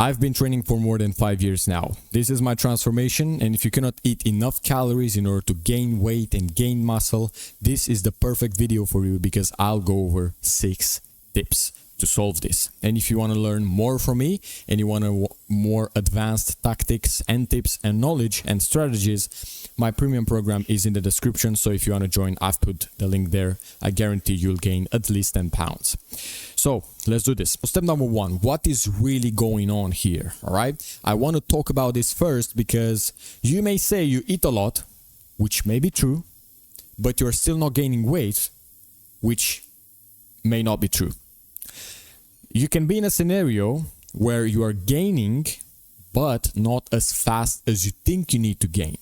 I've been training for more than 5 years now. This is my transformation, and if you cannot eat enough calories in order to gain weight and gain muscle, this is the perfect video for you because I'll go over 6 tips to solve this. And if you want to learn more from me and you want more advanced tactics and tips and knowledge and strategies, my premium program is in the description. So if you want to join, I've put the link there. I guarantee you'll gain at least 10 pounds. So let's do this. Step number 1, what is really going on here? All right. I want to talk about this first because you may say you eat a lot, which may be true, but you're still not gaining weight, which may not be true. You can be in a scenario where you are gaining, but not as fast as you think you need to gain.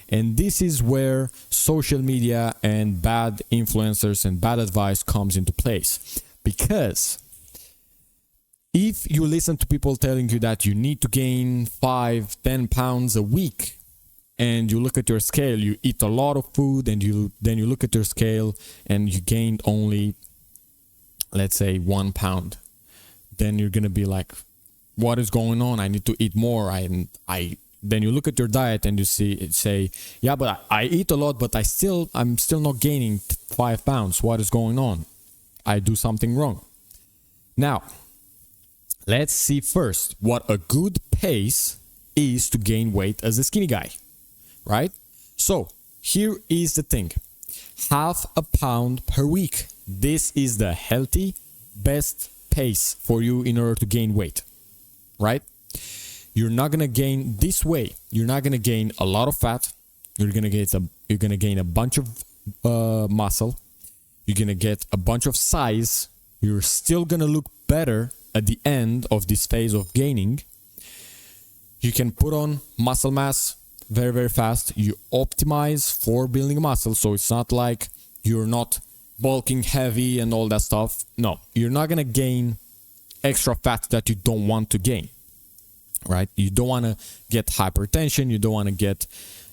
And this is where social media and bad influencers and bad advice comes into place. Because if you listen to people telling you that you need to gain 5-10 pounds a week, and you look at your scale, you eat a lot of food, and then you look at your scale and you gained only, let's say, 1 pound. Then you're gonna be like, what is going on? I need to eat more. Then you look at your diet and you say, yeah, but I eat a lot, but I'm still not gaining 5 pounds. What is going on? I do something wrong. Now, let's see first what a good pace is to gain weight as a skinny guy, right? So here is the thing. 0.5 pound per week. This is the healthy, best pace for you in order to gain weight, right? You're not gonna gain this way. You're not gonna gain a lot of fat. You're gonna gain a bunch of muscle. You're gonna get a bunch of size. You're still gonna look better at the end of this phase of gaining. You can put on muscle mass very, very fast. You optimize for building muscle, so it's not like you're not bulking heavy and all that stuff. No, you're not gonna gain extra fat that you don't want to gain, right? You don't want to get hypertension, you don't want to get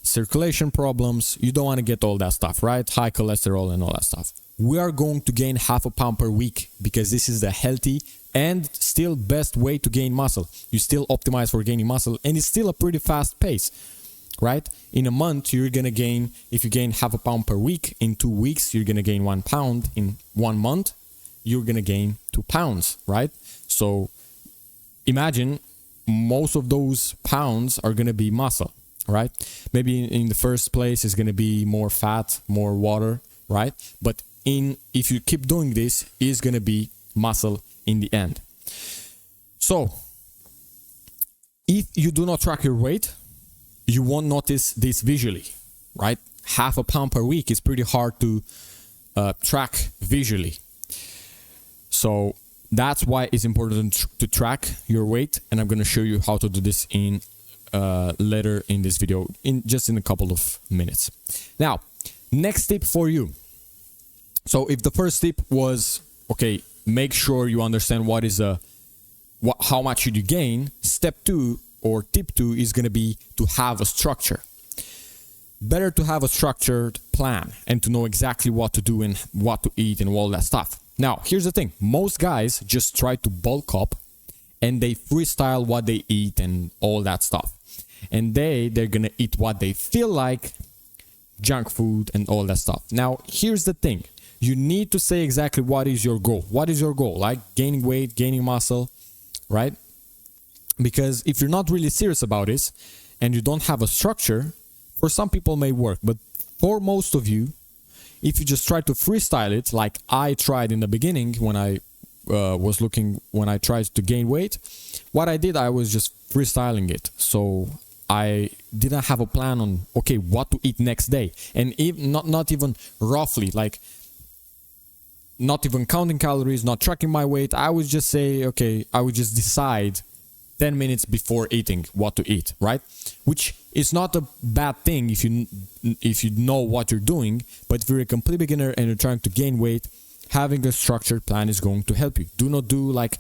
circulation problems, you don't want to get all that stuff, right? High cholesterol and all that stuff. We are going to gain 0.5 pound per week because this is the healthy and still best way to gain muscle. You still optimize for gaining muscle, and it's still a pretty fast pace, right? In a month, you're gonna gain, if you gain 0.5 pound per week, in 2 weeks, you're gonna gain 1 pound. In 1 month, you're gonna gain 2 pounds, right? So imagine most of those pounds are gonna be muscle, right? Maybe in the first place, it's gonna be more fat, more water, right? But if you keep doing this, it's gonna be muscle in the end. So if you do not track your weight, you won't notice this visually, right? 0.5 pound per week is pretty hard to track visually. So that's why it's important to track your weight, and I'm going to show you how to do this in later in this video, just in a couple of minutes. Now, next tip for you. So if the first tip was, okay, make sure you understand how much should you gain. Step 2 or tip 2 is going to be to have a structure. Better to have a structured plan and to know exactly what to do and what to eat and all that stuff. Now, here's the thing. Most guys just try to bulk up and they freestyle what they eat and all that stuff. And they're going to eat what they feel like, junk food and all that stuff. Now, here's the thing. You need to say exactly what is your goal. What is your goal? Like gaining weight, gaining muscle, right? Because if you're not really serious about this and you don't have a structure, for some people it may work, but for most of you, if you just try to freestyle it, like I tried in the beginning when I tried to gain weight, what I did, I was just freestyling it. So I didn't have a plan on, okay, what to eat next day. And not even roughly, like not even counting calories, not tracking my weight. I would just say, okay, I would just decide 10 minutes before eating what to eat, right? Which is not a bad thing if you know what you're doing, but if you're a complete beginner and you're trying to gain weight, having a structured plan is going to help you. Do not do like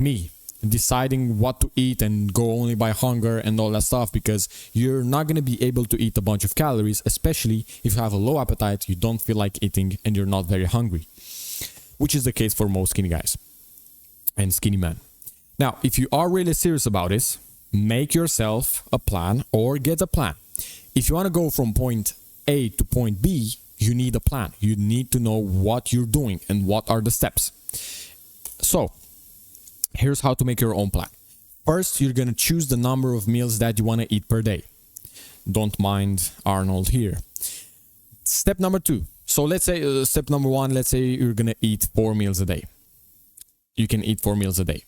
me, deciding what to eat and go only by hunger and all that stuff, because you're not going to be able to eat a bunch of calories, especially if you have a low appetite, you don't feel like eating, and you're not very hungry, which is the case for most skinny guys and skinny men. Now, if you are really serious about this, make yourself a plan or get a plan. If you want to go from point A to point B, you need a plan. You need to know what you're doing and what are the steps. So, here's how to make your own plan. First, you're going to choose the number of meals that you want to eat per day. Don't mind Arnold here. Step number 2. So let's say step number 1, let's say you're going to eat 4 meals a day. You can eat 4 meals a day.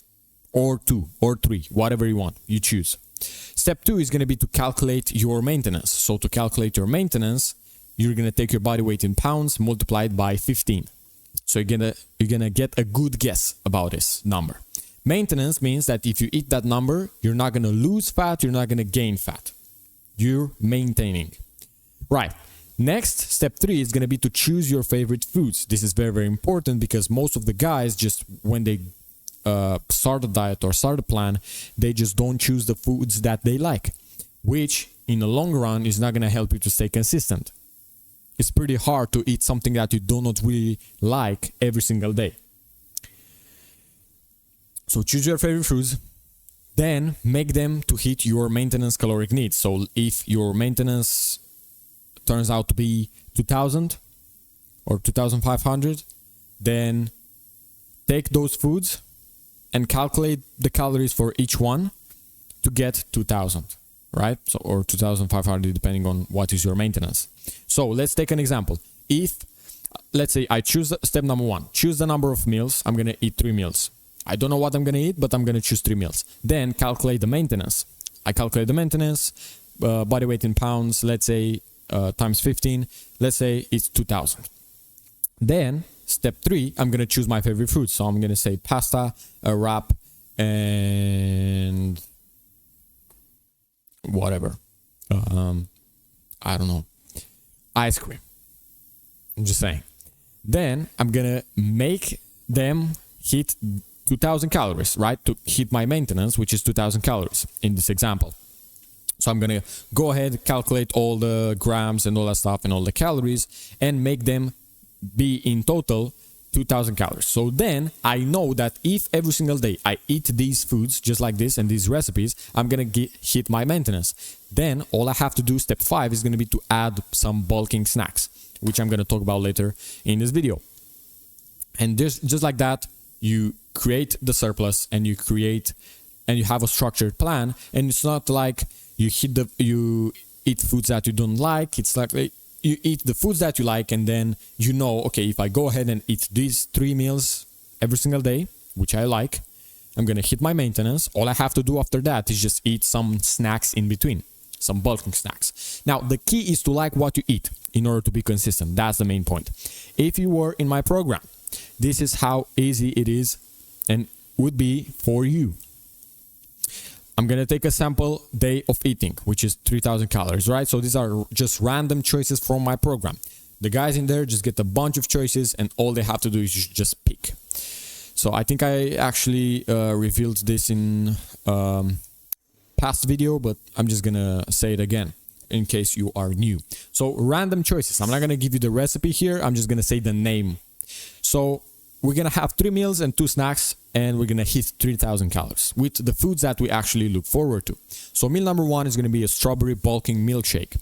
Or 2 or 3, whatever you want, you choose. Step 2 is going to be to calculate your maintenance. So to calculate your maintenance, you're going to take your body weight in pounds multiplied by 15. So you're gonna get a good guess about this number. Maintenance means that if you eat that number, you're not gonna lose fat, you're not gonna gain fat. You're maintaining. Right. Next, step 3 is gonna be to choose your favorite foods. This is very, very important because most of the guys just when they start a diet or start a plan, they just don't choose the foods that they like, which in the long run is not gonna help you to stay consistent. It's pretty hard to eat something that you do not really like every single day. So choose your favorite foods, then make them to hit your maintenance caloric needs. So if your maintenance turns out to be 2000 or 2500, then take those foods and calculate the calories for each one to get 2000. Right? So, or 2,500 depending on what is your maintenance. So let's take an example. If, let's say I choose step number 1, choose the number of meals. I'm going to eat 3 meals. I don't know what I'm going to eat, but I'm going to choose 3 meals. Then calculate the maintenance. I calculate the maintenance, body weight in pounds, let's say times 15. Let's say it's 2,000. Then step 3, I'm going to choose my favorite food. So I'm going to say pasta, a wrap, and whatever, I don't know, ice cream. I'm just saying. Then I'm gonna make them hit 2000 calories, right? To hit my maintenance, which is 2000 calories in this example. So I'm gonna go ahead, calculate all the grams and all that stuff and all the calories and make them be in total 2000 calories. So then I know that if every single day I eat these foods just like this and these recipes, I'm gonna hit my maintenance. Then all I have to do, step 5, is gonna be to add some bulking snacks, which I'm gonna talk about later in this video. And just like that, you create the surplus and you have a structured plan. And it's not like you eat foods that you don't like. It's like you eat the foods that you like, and then you know, okay, if I go ahead and eat these 3 meals every single day, which I like, I'm gonna hit my maintenance. All I have to do after that is just eat some snacks in between, some bulking snacks. Now, the key is to like what you eat in order to be consistent. That's the main point. If you were in my program, this is how easy it is and would be for you. I'm going to take a sample day of eating, which is 3,000 calories, right? So these are just random choices from my program. The guys in there just get a bunch of choices and all they have to do is just pick. So I think I actually revealed this in past video, but I'm just going to say it again in case you are new. So random choices. I'm not going to give you the recipe here. I'm just going to say the name. So we're going to have 3 meals and 2 snacks, and we're going to hit 3,000 calories with the foods that we actually look forward to. So meal number 1 is going to be a strawberry bulking milkshake,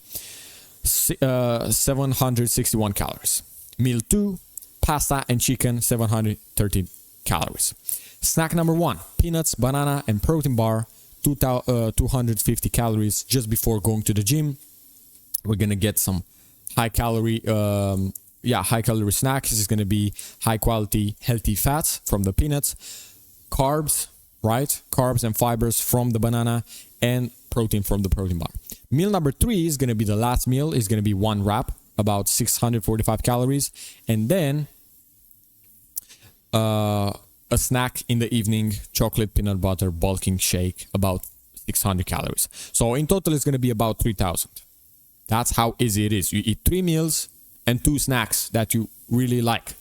761 calories. Meal 2, pasta and chicken, 730 calories. Snack number 1, peanuts, banana, and protein bar, 250 calories just before going to the gym. We're going to get some high calorie snacks. This is going to be high quality, healthy fats from the peanuts, carbs, right? Carbs and fibers from the banana, and protein from the protein bar. Meal number 3 is going to be the last meal. It's going to be 1 wrap, about 645 calories. And then a snack in the evening, chocolate peanut butter bulking shake, about 600 calories. So in total, it's going to be about 3,000. That's how easy it is. You eat 3 meals and 2 snacks that you really like,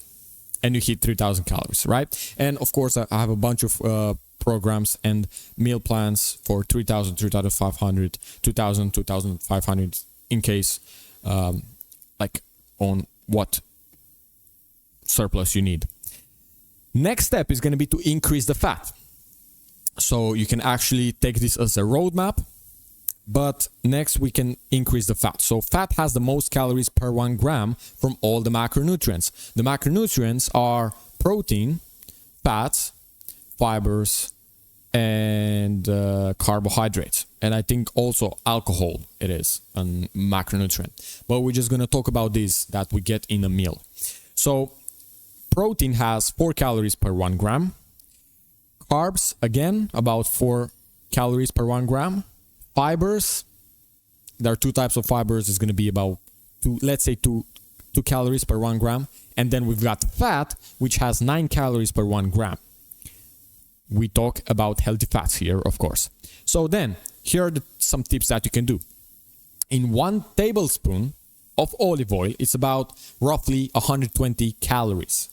and you hit 3,000 calories, right? And of course, I have a bunch of programs and meal plans for 3,000, 3,500, 2,000, 2,500 in case, like on what surplus you need. Next step is going to be to increase the fat. So you can actually take this as a roadmap. But next we can increase the fat. So fat has the most calories per 1 gram from all the macronutrients. The macronutrients are protein, fats, fibers, and carbohydrates. And I think also alcohol, it is a macronutrient. But we're just going to talk about this that we get in a meal. So protein has 4 calories per 1 gram. Carbs, again, about 4 calories per 1 gram. Fibers, there are 2 types of fibers. It's going to be about 2 calories per 1 gram. And then we've got fat, which has 9 calories per 1 gram. We talk about healthy fats here, of course. So then, here are some tips that you can do. In 1 tablespoon of olive oil, it's about roughly 120 calories.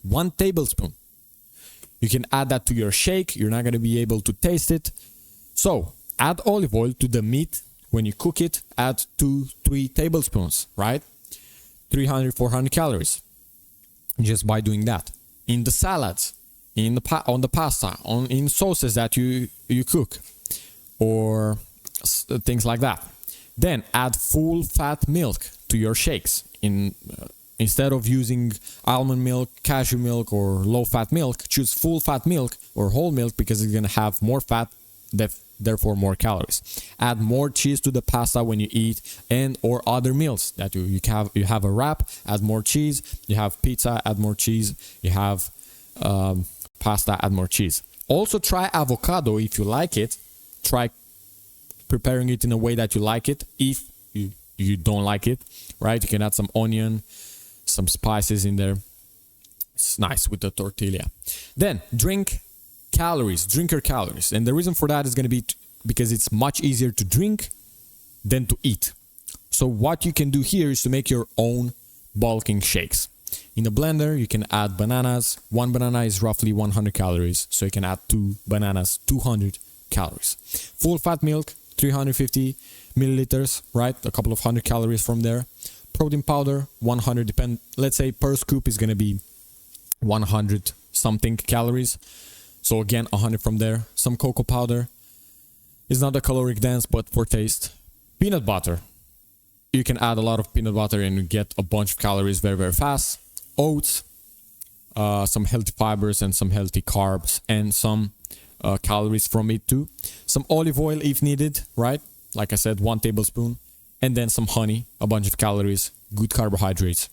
1 tablespoon. You can add that to your shake. You're not going to be able to taste it. So, add olive oil to the meat. When you cook it, add 2-3 tablespoons, right? 300-400 calories just by doing that. In the salads, on the pasta, in sauces that you cook, or things like that. Then add full fat milk to your shakes. Instead of using almond milk, cashew milk, or low fat milk, choose full fat milk or whole milk because it's going to have more fat, therefore more calories. Add more cheese to the pasta when you eat and or other meals that you have a wrap, add more cheese. You have pizza, add more cheese. You have pasta, add more cheese. Also try avocado if you like it. Try preparing it in a way that you like it. If you don't like it, right? You can add some onion, some spices in there. It's nice with the tortilla. Then drink your calories. And the reason for that is going to be because it's much easier to drink than to eat. So what you can do here is to make your own bulking shakes. In a blender, you can add bananas. 1 banana is roughly 100 calories. So you can add 2 bananas, 200 calories. Full fat milk, 350 milliliters, right? A couple of 100 calories from there. Protein powder, 100, let's say per scoop is going to be 100 something calories. So again, 100 from there. Some cocoa powder. It's not a caloric dense, but for taste. Peanut butter. You can add a lot of peanut butter and you get a bunch of calories very, very fast. Oats. Some healthy fibers and some healthy carbs and some calories from it too. Some olive oil if needed, right? Like I said, 1 tablespoon. And then some honey, a bunch of calories. Good carbohydrates.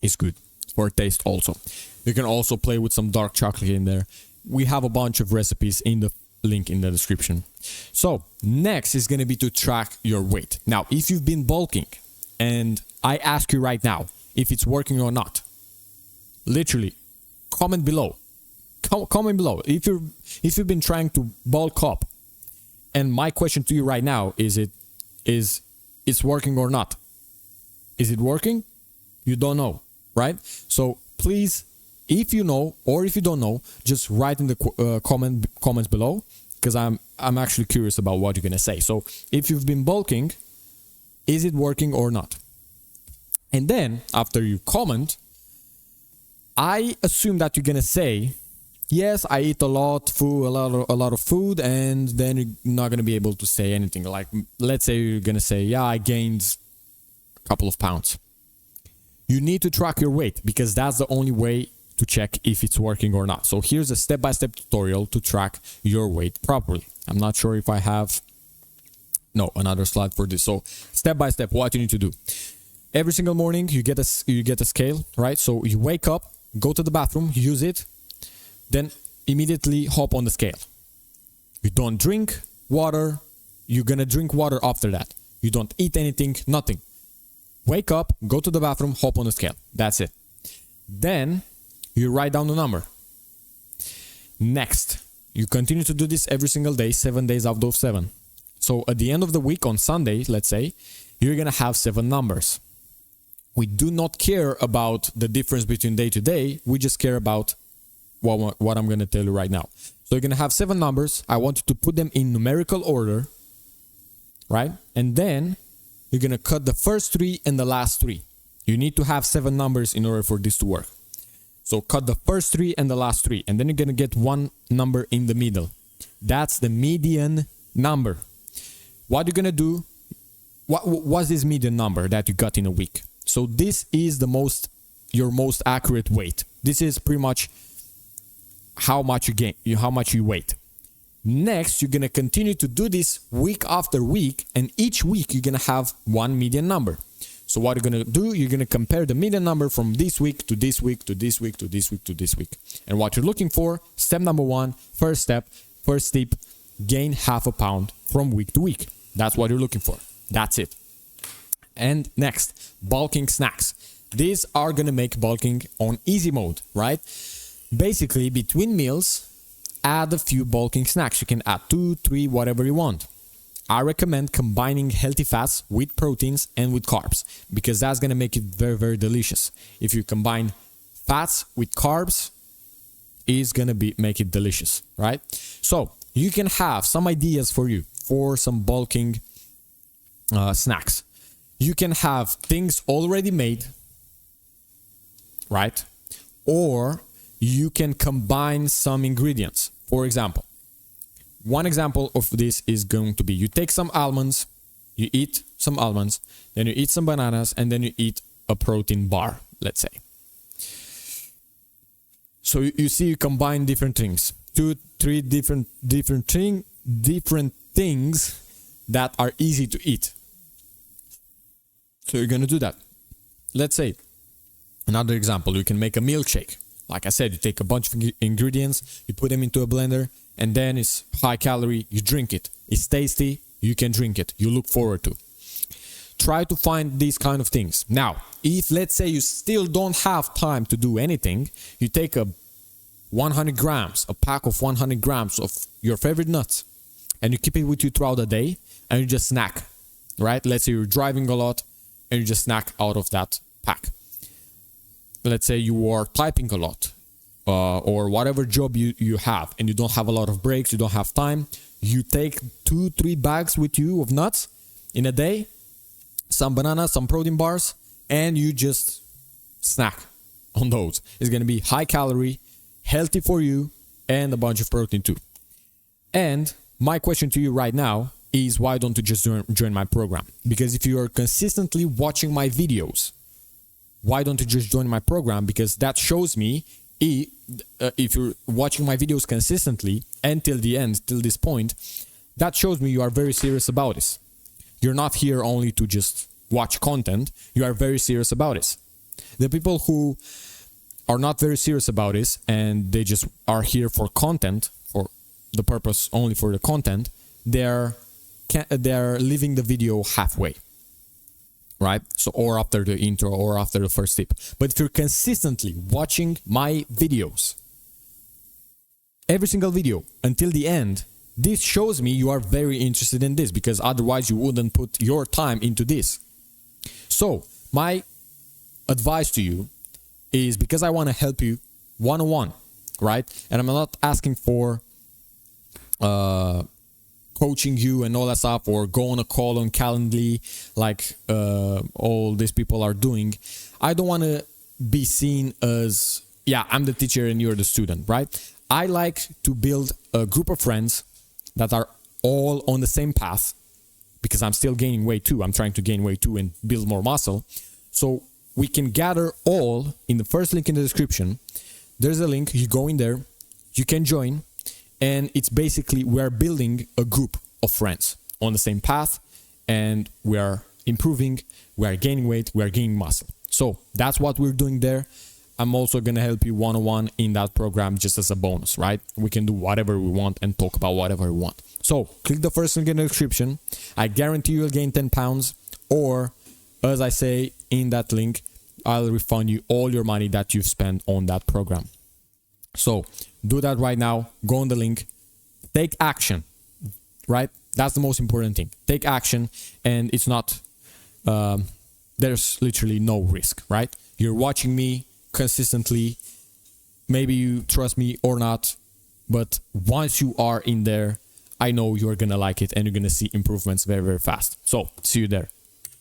It's good for taste also. You can also play with some dark chocolate in there. We have a bunch of recipes in the link in the description. So next is going to be to track your weight. Now, if you've been bulking and I ask you right now if it's working or not, literally comment below. Comment below. If you've been trying to bulk up, and my question to you right now is it's working or not? Is it working? You don't know, right? So please, if you know or if you don't know, just write in the comments below, because I'm actually curious about what you're gonna say. So if you've been bulking, is it working or not? And then after you comment, I assume that you're gonna say, yes, I eat a lot of food, and then you're not gonna be able to say anything. Like, let's say you're gonna say, yeah, I gained a couple of pounds. You need to track your weight because that's the only way to check if it's working or not. So here's a step-by-step tutorial to track your weight properly. I'm not sure if I have another slide for this. So step-by-step, what you need to do. Every single morning you get a scale, right? So you wake up, go to the bathroom, use it, then immediately hop on the scale. You don't drink water. You're gonna drink water after that. You don't eat anything, nothing. Wake up, go to the bathroom, hop on the scale. That's it. Then you write down the number. Next, you continue to do this every single day, 7 days out of 7. So at the end of the week on Sunday, let's say, you're gonna have 7 numbers. We do not care about the difference between day to day. We just care about what I'm gonna tell you right now. So you're gonna have 7 numbers. I want you to put them in numerical order, right? And then you're gonna cut the first 3 and the last 3. You need to have 7 numbers in order for this to work. So cut the first 3 and the last 3, and then you're gonna get 1 number in the middle. That's the median number. What you're gonna do, what's this median number that you got in a week? So this is your most accurate weight. This is pretty much how much you gain, how much you weight. Next, you're gonna continue to do this week after week, and each week you're gonna have one median number. So what you're gonna do, you're gonna compare the median number from this week to this week to this week to this week to this week. And what you're looking for, step number one, first tip, gain half a pound from week to week. That's what you're looking for. That's it. And next, bulking snacks. These are gonna make bulking on easy mode, right? Basically, between meals, add a few bulking snacks. You can add 2, 3, whatever you want. I recommend combining healthy fats with proteins and with carbs, because that's gonna make it very, very delicious. If you combine fats with carbs, it's gonna make it delicious, right? So you can have some ideas for you for some bulking snacks. You can have things already made, right? Or you can combine some ingredients. For example, one example of this is going to be, you take some almonds, you eat some almonds, then you eat some bananas, and then you eat a protein bar, let's say. So you see, you combine different things, 2, 3 different things that are easy to eat. So you're gonna do that. Let's say, another example, you can make a milkshake. Like I said, you take a bunch of ingredients, you put them into a blender, and then it's high calorie, you drink it. It's tasty, you can drink it, you look forward to. Try to find these kind of things. Now, if let's say you still don't have time to do anything, you take a 100 grams, a pack of 100 grams of your favorite nuts, and you keep it with you throughout the day, and you just snack, right? Let's say you're driving a lot, and you just snack out of that pack. Let's say you are typing a lot, or whatever job you have, and you don't have a lot of breaks, you don't have time, you take 2, 3 bags with you of nuts in a day, some bananas, some protein bars, and you just snack on those. It's going to be high calorie, healthy for you, and a bunch of protein too. And my question to you right now is, why don't you just join my program? Because if you are consistently watching my videos, why don't you just join my program? Because that shows me if you're watching my videos consistently until the end, till this point, that shows me you are very serious about this. You're not here only to just watch content. You are very serious about this. The people who are not very serious about this and they just are here for content, for the purpose only for the content, they're leaving the video halfway. Right? So, or after the intro or after the first tip. But if you're consistently watching my videos, every single video until the end, this shows me you are very interested in this, because otherwise you wouldn't put your time into this. So my advice to you is, because I want to help you one-on-one, right? And I'm not asking for coaching you and all that stuff, or go on a call on Calendly like all these people are doing. I don't want to be seen as, yeah, I'm the teacher and you're the student, right? I like to build a group of friends that are all on the same path, because I'm still gaining weight too. I'm trying to gain weight too and build more muscle. So we can gather all in the first link in the description. There's a link, you go in there, you can join. And it's basically, we're building a group of friends on the same path, and we are improving, we are gaining weight, we are gaining muscle. So that's what we're doing there. I'm also going to help you one-on-one in that program just as a bonus, right? We can do whatever we want and talk about whatever we want. So click the first link in the description. I guarantee you'll gain 10 pounds, or as I say in that link, I'll refund you all your money that you've spent on that program. So do that right now. Go on the link, take action, right? That's the most important thing. Take action, and it's not, there's literally no risk, right? You're watching me consistently. Maybe you trust me or not, but once you are in there, I know you're going to like it and you're going to see improvements very, very fast. So see you there.